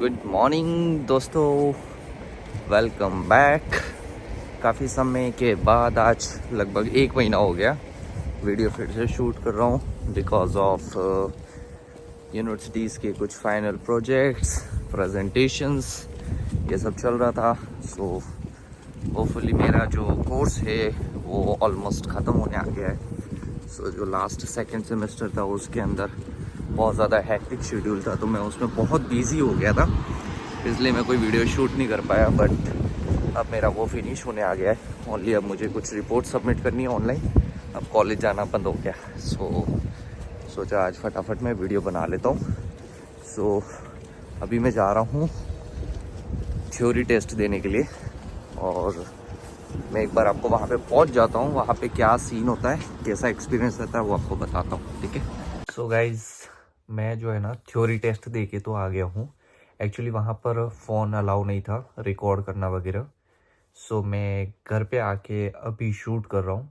Good morning दोस्तों, welcome back. काफ़ी समय के बाद आज लगभग 1 महीना हो गया वीडियो फिर से शूट कर रहा हूँ बिकॉज ऑफ यूनिवर्सिटीज़ के कुछ फाइनल प्रोजेक्ट्स, प्रेजेंटेशंस, ये सब चल रहा था। सो होपफुली मेरा जो कोर्स है वो ऑलमोस्ट ख़त्म होने आ गया है। सो जो लास्ट सेकेंड सेमेस्टर था उसके अंदर बहुत ज़्यादा हैक्टिक शेड्यूल था, तो मैं उसमें बहुत बिजी हो गया था, इसलिए मैं कोई वीडियो शूट नहीं कर पाया। बट अब मेरा वो फिनिश होने आ गया है। ओनली अब मुझे कुछ रिपोर्ट सबमिट करनी है ऑनलाइन। अब कॉलेज जाना बंद हो गया। सोचा आज फटाफट मैं वीडियो बना लेता हूँ। अभी मैं जा रहा हूँ थ्योरी टेस्ट देने के लिए, और मैं एक बार आपको वहाँ पे पहुँच जाता हूँ, वहाँ पे क्या सीन होता है, कैसा एक्सपीरियंस रहता है, वो आपको बताता हूँ। ठीक है। सो गाइज, मैं जो है ना थ्योरी टेस्ट दे के तो आ गया हूँ। एक्चुअली वहाँ पर फ़ोन अलाउ नहीं था रिकॉर्ड करना वगैरह। सो मैं घर पे आके अभी शूट कर रहा हूँ,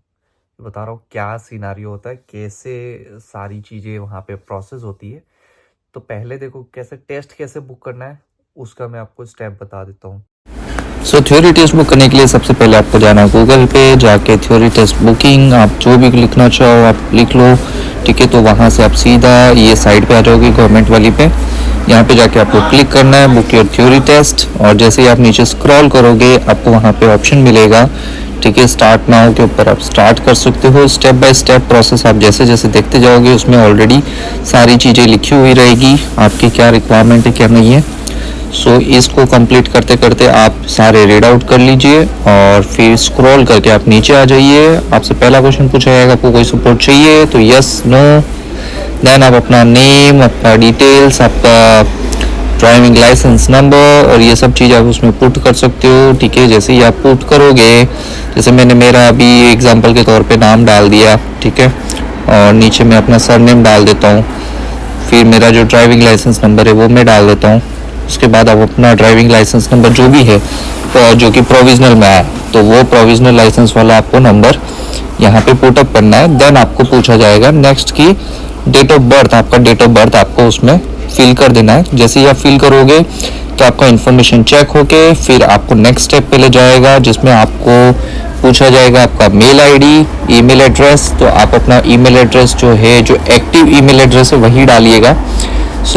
बता रहा हूँ क्या सिनारियो होता है, कैसे सारी चीज़ें वहाँ पे प्रोसेस होती है। तो पहले देखो कैसे टेस्ट कैसे बुक करना है, उसका मैं आपको स्टेप बता देता हूँ। थ्योरी टेस्ट बुक करने के लिए सबसे पहले आपको जाना है गूगल पे, जाके थ्योरी टेस्ट बुकिंग, आप जो भी लिखना चाहो आप लिख लो। ठीक है, तो वहाँ से आप सीधा ये साइट पे आ जाओगे, गवर्नमेंट वाली पे। यहाँ पे जाके आपको क्लिक करना है बुक योर थ्योरी टेस्ट, और जैसे ही आप नीचे स्क्रॉल करोगे आपको वहाँ पे ऑप्शन मिलेगा। ठीक है, स्टार्ट नाउ के ऊपर आप स्टार्ट कर सकते हो। स्टेप बाय स्टेप प्रोसेस आप जैसे जैसे देखते जाओगे उसमें ऑलरेडी सारी चीज़ें लिखी हुई रहेगी, आपकी क्या रिक्वायरमेंट है क्या नहीं है। इसको कंप्लीट करते करते आप सारे रीड आउट कर लीजिए, और फिर स्क्रॉल करके आप नीचे आ जाइए। आपसे पहला क्वेश्चन पूछा जाएगा आपको कोई सपोर्ट चाहिए, तो यस नो। देन आप अपना नेम, अपना डिटेल्स, आपका ड्राइविंग लाइसेंस नंबर और ये सब चीज़ आप उसमें पुट कर सकते हो। ठीक है, जैसे ही आप पुट करोगे, जैसे मैंने मेरा अभी एग्जांपल के तौर पे नाम डाल दिया। ठीक है, और नीचे मैं अपना सरनेम डाल देता हूँ। फिर मेरा जो ड्राइविंग लाइसेंस नंबर है वो मैं डाल देता हूँ। उसके बाद आप अपना ड्राइविंग लाइसेंस नंबर जो भी है, जो कि प्रोविजनल में है, तो वो प्रोविजनल लाइसेंस वाला आपको नंबर यहाँ पे पुटअप करना है। देन आपको पूछा जाएगा नेक्स्ट की डेट ऑफ बर्थ, आपका डेट ऑफ बर्थ आपको उसमें फिल कर देना है। जैसे ही आप फिल करोगे तो आपका इन्फॉर्मेशन चेक होके फिर आपको नेक्स्ट स्टेप पे ले जाएगा, जिसमें आपको पूछा जाएगा आपका मेल आईडी, ईमेल एड्रेस। तो आप अपना ईमेल एड्रेस जो है, जो एक्टिव ईमेल एड्रेस है वही डालिएगा।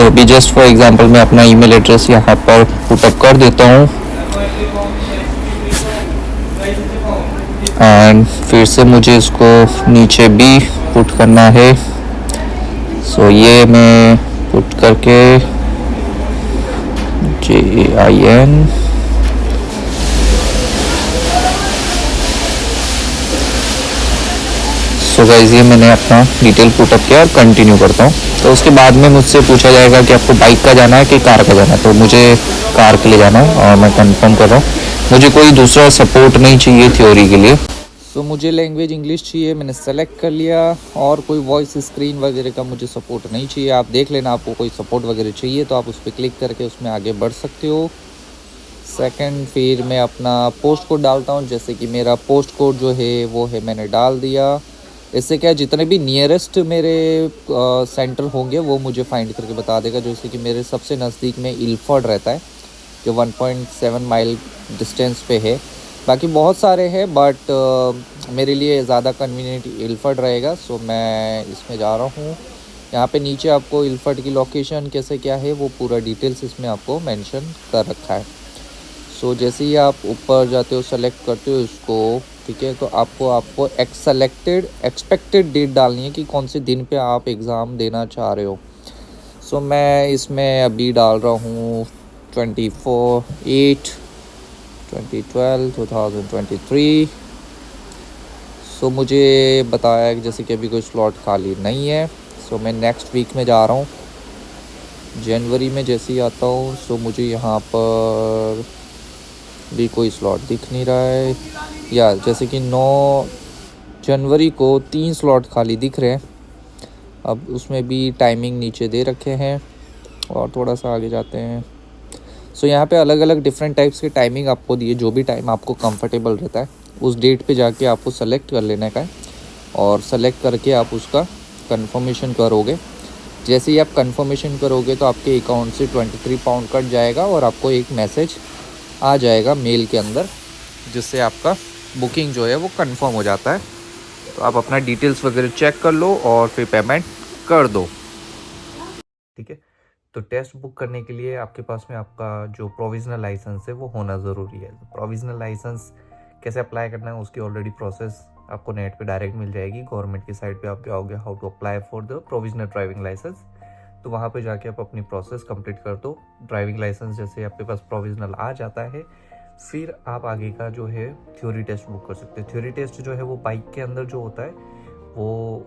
अभी जस्ट फॉर एग्जांपल मैं अपना ईमेल एड्रेस यहाँ पर पुटअप कर देता हूँ, एंड फिर से मुझे इसको नीचे भी पुट करना है। ये मैं पुट करके JAIN, गाइस ये मैंने अपना डिटेल पुटअप किया और कंटिन्यू करता हूँ। तो उसके बाद में मुझसे पूछा जाएगा कि आपको बाइक का जाना है कि कार का जाना है, तो मुझे कार के लिए जाना है और मैं कंफर्म कर रहा हूँ। मुझे कोई दूसरा सपोर्ट नहीं चाहिए थ्योरी के लिए। मुझे लैंग्वेज इंग्लिश चाहिए, मैंने सेलेक्ट कर लिया, और कोई वॉइस स्क्रीन वगैरह का मुझे सपोर्ट नहीं चाहिए। आप देख लेना, आपको कोई सपोर्ट वगैरह चाहिए तो आप उस पर क्लिक करके उसमें आगे बढ़ सकते हो। सेकंड, फिर मैं अपना पोस्ट कोड डालता हूँ। जैसे कि मेरा पोस्ट कोड जो है वो है, मैंने डाल दिया। इससे क्या, जितने भी नियरेस्ट मेरे सेंटर होंगे वो मुझे फाइंड करके बता देगा। जैसे कि मेरे सबसे नज़दीक में इल्फर्ड रहता है, जो 1.7 माइल डिस्टेंस पे है। बाकी बहुत सारे हैं, बट मेरे लिए ज़्यादा कन्वीनियंट इल्फर्ड रहेगा। मैं इसमें जा रहा हूँ। यहाँ पे नीचे आपको इल्फर्ड की लोकेशन कैसे क्या है वो पूरा डिटेल्स इसमें आपको मेंशन कर रखा है। जैसे ही आप ऊपर जाते हो, सेलेक्ट करते हो इसको, ठीक है, तो आपको एक्सपेक्टेड डेट डालनी है कि कौन से दिन पे आप एग्ज़ाम देना चाह रहे हो। मैं इसमें अभी डाल रहा हूँ 24/8/2023। मुझे बताया कि जैसे कि अभी कोई स्लॉट खाली नहीं है। मैं नेक्स्ट वीक में जा रहा हूँ, जनवरी में जैसे ही आता हूँ। मुझे यहाँ पर भी कोई स्लॉट दिख नहीं रहा है, या जैसे कि 9 जनवरी को 3 स्लॉट खाली दिख रहे हैं। अब उसमें भी टाइमिंग नीचे दे रखे हैं, और थोड़ा सा आगे जाते हैं। यहाँ पे अलग अलग डिफरेंट टाइप्स के टाइमिंग आपको दिए, जो भी टाइम आपको कंफर्टेबल रहता है उस डेट पे जाके आपको सेलेक्ट कर लेने का है, और सेलेक्ट करके आप उसका कंफर्मेशन करोगे। जैसे ही आप कंफर्मेशन करोगे तो आपके अकाउंट से 23 पाउंड कट जाएगा और आपको एक मैसेज आ जाएगा मेल के अंदर, जिससे आपका बुकिंग जो है वो कंफर्म हो जाता है। तो आप अपना डिटेल्स वगैरह चेक कर लो और फिर पेमेंट कर दो, ठीक है। तो टेस्ट बुक करने के लिए आपके पास में आपका जो प्रोविजनल लाइसेंस है वो होना ज़रूरी है। प्रोविजनल लाइसेंस कैसे अप्लाई करना है उसकी ऑलरेडी प्रोसेस आपको नेट पे डायरेक्ट मिल जाएगी। गवर्नमेंट की साइट पे आप जाओगे how to apply for the provisional driving licence, तो वहाँ पे जाके आप अपनी प्रोसेस कंप्लीट कर दो। ड्राइविंग लाइसेंस जैसे आपके पास प्रोविजनल आ जाता है, फिर आप आगे का जो है थ्योरी टेस्ट बुक कर सकते हैं। थ्योरी टेस्ट जो है वो बाइक के अंदर जो होता है वो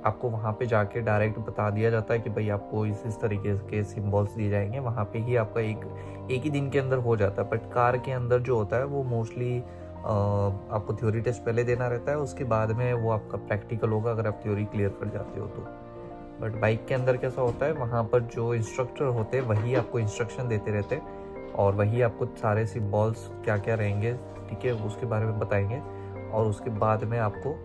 आपको वहाँ पे जाके डायरेक्ट बता दिया जाता है कि भाई आपको इस तरीके के सिम्बॉल्स दिए जाएंगे, वहाँ पे ही आपका एक ही दिन के अंदर हो जाता है। बट कार के अंदर जो होता है वो मोस्टली आपको थ्योरी टेस्ट पहले देना रहता है, उसके बाद में वो आपका प्रैक्टिकल होगा अगर आप थ्योरी क्लियर कर जाते हो तो। बट बाइक के अंदर कैसा होता है, वहाँ पर जो इंस्ट्रक्टर होते हैं वही आपको इंस्ट्रक्शन देते रहते हैं और वही आपको सारे सिम्बॉल्स क्या क्या रहेंगे, ठीक है, उसके बारे में बताएंगे। और उसके बाद में आपको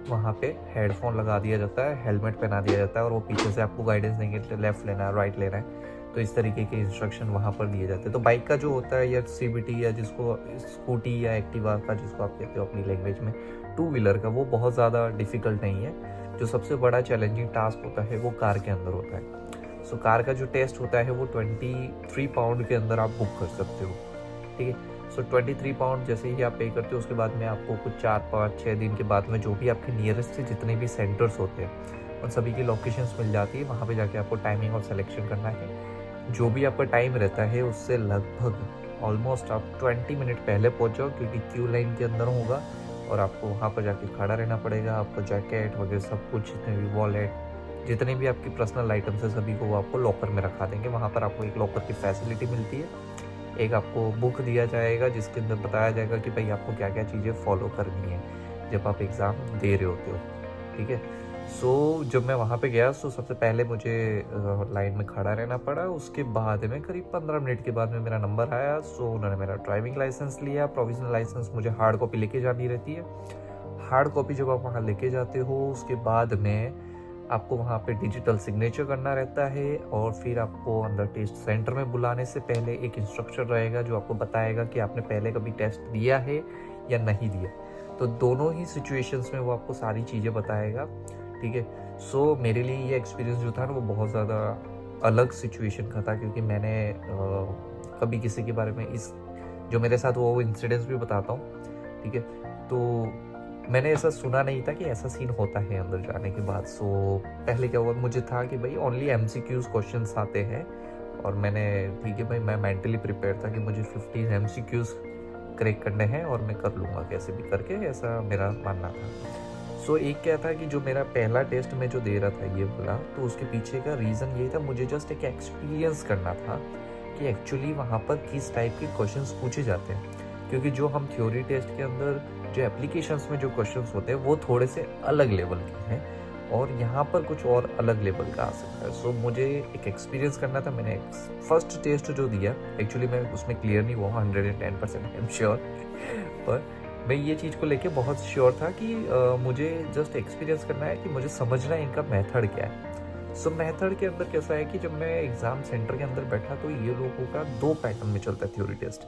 वहाँ पे हेडफोन लगा दिया जाता है, हेलमेट पहना दिया जाता है और वो पीछे से आपको गाइडेंस देंगे, लेफ्ट लेना है, राइट लेना है। तो इस तरीके के इंस्ट्रक्शन वहाँ पर दिए जाते हैं। तो बाइक का जो होता है या सीबीटी या जिसको स्कूटी या एक्टिवा का जिसको आप कहते हो अपनी लैंग्वेज में, टू व्हीलर का, वो बहुत ज़्यादा डिफिकल्ट नहीं है। जो सबसे बड़ा चैलेंजिंग टास्क होता है वो कार के अंदर होता है। सो कार का जो टेस्ट होता है वो 23 पाउंड के अंदर आप बुक कर सकते हो, ठीक है। सो 23 पाउंड जैसे ही आप पे करते हो उसके बाद में आपको कुछ 4-5-6 दिन के बाद में जो भी आपके नियरेस्ट से जितने भी सेंटर्स होते हैं उन सभी की लोकेशंस मिल जाती है। वहाँ पे जाके आपको टाइमिंग और सिलेक्शन करना है। जो भी आपका टाइम रहता है उससे लगभग ऑलमोस्ट आप 20 मिनट पहले पहुँच जाओ, क्योंकि क्यू लाइन के अंदर होगा और आपको वहाँ पर जाके खड़ा रहना पड़ेगा। आपको जैकेट वगैरह सब कुछ, जितने भी वॉलेट, जितने भी आपकी पर्सनल आइटम्स है सभी को वो आपको लॉकर में रखा देंगे। वहाँ पर आपको एक लॉकर की फैसिलिटी मिलती है, एक आपको बुक दिया जाएगा जिसके अंदर बताया जाएगा कि भाई आपको क्या क्या चीज़ें फॉलो करनी है जब आप एग्ज़ाम दे रहे होते हो, ठीक है। सो जब मैं वहाँ पे गया तो सबसे पहले मुझे लाइन में खड़ा रहना पड़ा। उसके बाद में करीब 15 मिनट के बाद में मेरा नंबर आया। सो उन्होंने मेरा ड्राइविंग लाइसेंस लिया। प्रोविजनल लाइसेंस मुझे हार्ड कॉपी लेके जानी रहती है। हार्ड कॉपी जब आप वहाँ लेके जाते हो उसके बाद में आपको वहाँ पे डिजिटल सिग्नेचर करना रहता है और फिर आपको अंदर टेस्ट सेंटर में बुलाने से पहले एक इंस्ट्रक्टर रहेगा जो आपको बताएगा कि आपने पहले कभी टेस्ट दिया है या नहीं दिया। तो दोनों ही सिचुएशंस में वो आपको सारी चीज़ें बताएगा, ठीक है। सो मेरे लिए ये एक्सपीरियंस जो था ना वो बहुत ज़्यादा अलग सिचुएशन का था, क्योंकि मैंने कभी किसी के बारे में इस जो मेरे साथ वो इंसिडेंट्स भी बताता हूँ, ठीक है। तो मैंने ऐसा सुना नहीं था कि ऐसा सीन होता है अंदर जाने के बाद। सो पहले क्या हुआ, मुझे था कि भाई ओनली MCQs क्वेश्चंस आते हैं और मैंने, ठीक है भाई, मैं मेंटली प्रिपेयर था कि मुझे 50 MCQs क्रैक करने हैं और मैं कर लूँगा कैसे भी करके, ऐसा मेरा मानना था। सो एक क्या था कि जो मेरा पहला टेस्ट में जो दे रहा था ये बोला, तो उसके पीछे का रीज़न ये था, मुझे जस्ट एक एक्सपीरियंस करना था कि एक्चुअली वहाँ पर किस टाइप के क्वेश्चंस पूछे जाते हैं। क्योंकि जो हम थ्योरी टेस्ट के अंदर जो एप्लीकेशंस में जो क्वेश्चंस होते हैं वो थोड़े से अलग लेवल के हैं और यहाँ पर कुछ और अलग लेवल का आ सकता है। सो मुझे एक एक्सपीरियंस करना था। मैंने फर्स्ट टेस्ट जो दिया, एक्चुअली मैं उसमें क्लियर नहीं हुआ 110% आई एम श्योर, पर मैं ये चीज़ को लेके बहुत श्योर था कि मुझे जस्ट एक्सपीरियंस करना है कि मुझे समझना है इनका मेथड क्या है। सो मेथड के अंदर कैसा है कि जब मैं एग्ज़ाम सेंटर के अंदर बैठा तो ये लोगों का 2 पैटर्न में चलता है थ्योरी टेस्ट।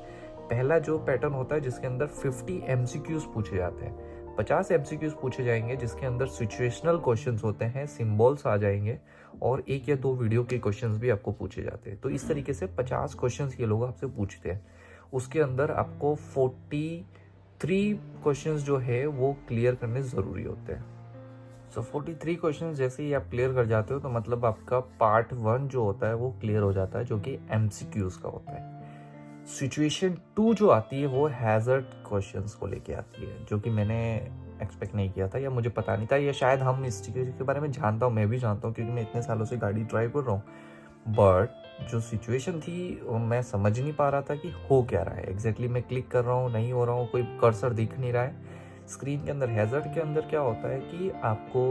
पहला जो पैटर्न होता है जिसके अंदर 50 MCQs पूछे जाते हैं, 50 MCQs पूछे जाएंगे जिसके अंदर सिचुएशनल क्वेश्चंस होते हैं, सिंबल्स आ जाएंगे और 1 या 2 वीडियो के क्वेश्चंस भी आपको पूछे जाते हैं। तो इस तरीके से 50 क्वेश्चंस ये लोग आपसे पूछते हैं। उसके अंदर आपको 43 क्वेश्चंस जो है वो क्लियर करने ज़रूरी होते हैं। सो 43 क्वेश्चंस जैसे ही आप क्लियर कर जाते हो तो मतलब आपका पार्ट 1 जो होता है वो क्लियर हो जाता है, जो कि MCQs का होता है। सिचुएशन 2 जो आती है वो हैज़र्ड क्वेश्चंस को लेके आती है, जो कि मैंने एक्सपेक्ट नहीं किया था या मुझे पता नहीं था, या शायद हम इस चीज़ के बारे में जानता हूँ, मैं भी जानता हूँ क्योंकि मैं इतने सालों से गाड़ी ड्राइव कर रहा हूँ। बट जो सिचुएशन थी मैं समझ नहीं पा रहा था कि हो क्या रहा है एग्जैक्टली। मैं क्लिक कर रहा हूँ, नहीं हो रहा हूँ, कोई कर्सर दिख नहीं रहा है स्क्रीन के अंदर। हैज़र्ड के अंदर क्या होता है कि आपको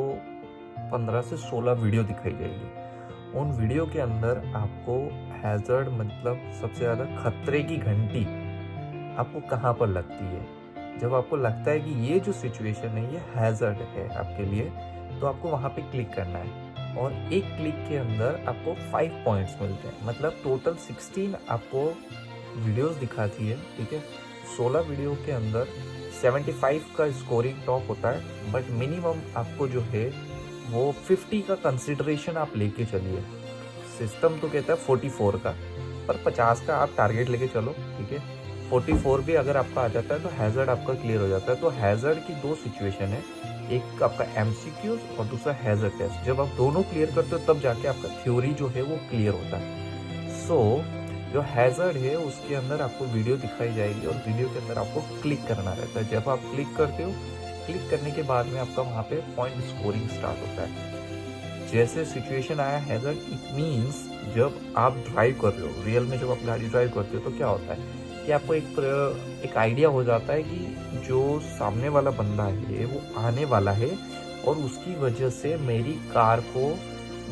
15 से 16 वीडियो दिखाई जाएगी। उन वीडियो के अंदर आपको हैज़र्ड मतलब सबसे ज़्यादा खतरे की घंटी आपको कहाँ पर लगती है। जब आपको लगता है कि ये जो सिचुएशन है ये हैज़र्ड है आपके लिए, तो आपको वहाँ पे क्लिक करना है। और एक क्लिक के अंदर आपको 5 पॉइंट्स मिलते हैं, मतलब टोटल 16 आपको वीडियोस दिखाती है, ठीक है। 16 वीडियो के अंदर 75 का स्कोरिंग टॉप होता है, बट मिनिमम आपको जो है वो 50 का कंसिडरेशन आप लेके चलिए। सिस्टम तो कहता है 44 का, पर 50 का आप टारगेट लेके चलो, ठीक है। 44 भी अगर आपका आ जाता है तो हैज़र्ड आपका क्लियर हो जाता है। तो हैज़र्ड की दो सिचुएशन है, एक आपका एमसीक्यूज और दूसरा हैज़र्ड टेस्ट। जब आप दोनों क्लियर करते हो तब जाके आपका थ्योरी जो है वो क्लियर होता है। सो जो हैज़र्ड है उसके अंदर आपको वीडियो दिखाई जाएगी और वीडियो के अंदर आपको क्लिक करना रहता है। जब आप क्लिक करते हो, क्लिक करने के बाद में आपका वहाँ पे पॉइंट स्कोरिंग स्टार्ट होता है। जैसे सिचुएशन आया हैज़र्ड, इट मीन्स जब आप ड्राइव कर रहे हो, रियल में जब आप गाड़ी ड्राइव करते हो तो क्या होता है कि आपको एक आइडिया हो जाता है कि जो सामने वाला बंदा है वो आने वाला है और उसकी वजह से मेरी कार को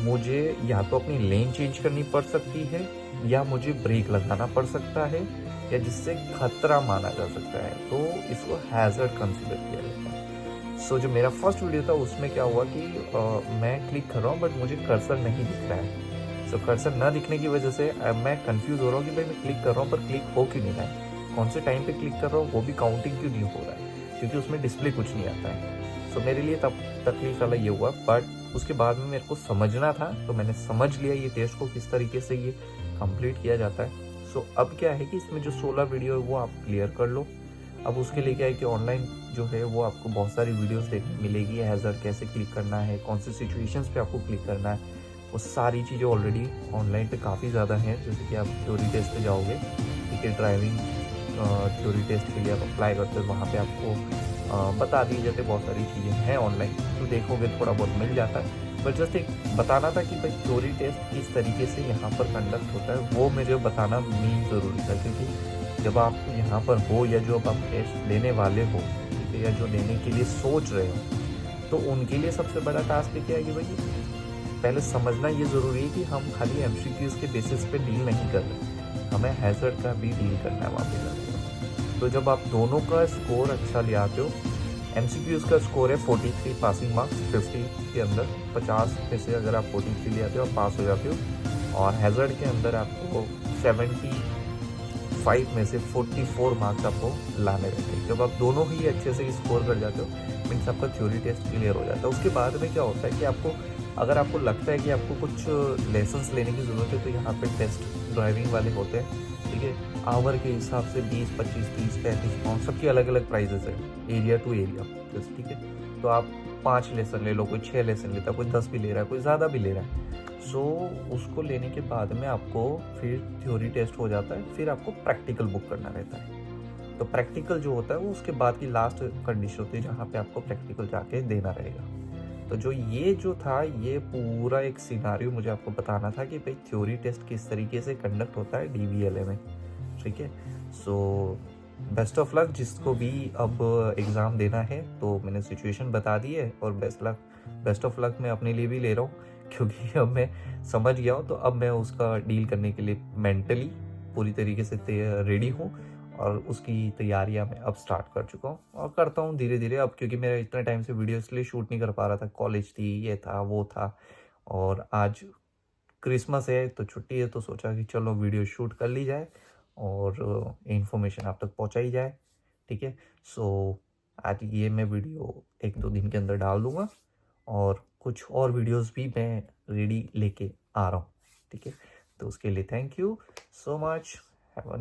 मुझे या तो अपनी लेन चेंज करनी पड़ सकती है या मुझे ब्रेक लगाना पड़ सकता है या जिससे खतरा माना जा सकता है, तो इसको हैज़र्ड कंसिडर किया जाता है। सो जो मेरा फर्स्ट वीडियो था उसमें क्या हुआ कि मैं क्लिक कर रहा हूँ बट मुझे कर्सर नहीं दिख रहा है। सो कर्सर ना दिखने की वजह से मैं कंफ्यूज हो रहा हूँ कि भाई मैं क्लिक कर रहा हूँ पर क्लिक हो क्यों नहीं रहा है, कौन से टाइम पे क्लिक कर रहा हूँ वो भी काउंटिंग क्यों नहीं हो रहा है, क्योंकि उसमें डिस्प्ले कुछ नहीं आता है। सो मेरे लिए तब तकलीफ वाला ये हुआ, बट उसके बाद में मेरे को समझना था तो मैंने समझ लिया ये टेस्ट को किस तरीके से ये कंप्लीट किया जाता है। सो अब क्या है कि इसमें जो 16 वीडियो है वो आप क्लियर कर लो। अब उसके लिए क्या है कि ऑनलाइन जो है वो आपको बहुत सारी वीडियोस देखने मिलेगी, हैज़र्ड कैसे क्लिक करना है, कौन से सिचुएशंस पे आपको क्लिक करना है, वो सारी चीज़ें ऑलरेडी ऑनलाइन पे काफ़ी ज़्यादा हैं। जैसे कि आप थ्योरी टेस्ट पे जाओगे, ठीक है, ड्राइविंग थ्योरी टेस्ट के लिए आप अप्लाई करते हो, वहाँ पे आपको बता दी जाते बहुत सारी चीज़ें हैं ऑनलाइन, तो देखोगे थोड़ा बहुत मिल जाता है। बट जस्ट एक बताना था कि भाई थ्योरी टेस्ट किस तरीके से यहाँ पर कंडक्ट होता है वो मुझे बताना मेन ज़रूरी था, क्योंकि जब आप यहाँ पर हो या जो आप टेस्ट लेने वाले हो, ठीक है, या जो लेने के लिए सोच रहे हो, तो उनके लिए सबसे बड़ा टास्क क्या है कि भाई पहले समझना ये ज़रूरी है कि हम खाली एमसीक्यूज़ के बेसिस पे डील नहीं कर रहे, हमें हैज़र्ड का भी डील करना है वहाँ पे जाकर। तो जब आप दोनों का स्कोर अच्छा ले आते हो, एमसीक्यूज़ का स्कोर है 43 पासिंग मार्क्स 50 के अंदर, 50 में से अगर आप 43 ले आते हो आप पास हो जाते हो, और हैज़र्ड के अंदर आपको 75 में से 44 मार्क्स आपको लाने रहते हैं। जब आप दोनों ही अच्छे से स्कोर कर जाते हो मीन्स आपका थ्योरी टेस्ट क्लियर हो जाता है। उसके बाद में क्या होता है कि आपको अगर आपको लगता है कि आपको कुछ लेसन्स लेने की ज़रूरत है तो यहाँ पे टेस्ट ड्राइविंग वाले होते हैं, ठीक है, आवर के हिसाब से 20, 25, 30, 35 पाउंड सबकी अलग अलग प्राइजेस है, एरिया टू एरिया, ठीक है। तो आप 5 लेसन ले लो, कोई 6 लेसन लेता है, कोई 10 भी ले रहा है, कोई ज़्यादा भी ले रहा है। सो उसको लेने के बाद में आपको फिर थ्योरी टेस्ट हो जाता है, फिर आपको प्रैक्टिकल बुक करना रहता है। तो प्रैक्टिकल जो होता है वो उसके बाद की लास्ट कंडीशन होती है जहाँ पे आपको प्रैक्टिकल जाके देना रहेगा। तो जो ये जो था ये पूरा एक सिनारियो मुझे आपको बताना था कि भाई थ्योरी टेस्ट किस तरीके से कंडक्ट होता है DVLA में, ठीक है। सो बेस्ट ऑफ लक जिसको भी अब एग्ज़ाम देना है, तो मैंने सिचुएशन बता दी है, और बेस्ट ऑफ लक मैं अपने लिए भी ले रहा हूँ क्योंकि अब मैं समझ गया हूँ, तो अब मैं उसका डील करने के लिए मेंटली पूरी तरीके से रेडी हूँ और उसकी तैयारियां मैं अब स्टार्ट कर चुका हूँ और करता हूँ धीरे धीरे अब, क्योंकि मेरा इतना टाइम से वीडियो इसलिए शूट नहीं कर पा रहा था, कॉलेज थी, ये था वो था, और आज क्रिसमस है तो छुट्टी है, तो सोचा कि चलो वीडियो शूट कर ली जाए और इन्फॉर्मेशन आप तक पहुँचाई जाए, ठीक है। सो आज ये मैं वीडियो 1-2 दिन के अंदर डाल दूँगा और कुछ और वीडियोस भी मैं रेडी लेके आ रहा हूँ, ठीक है। तो उसके लिए thank you so much. Have a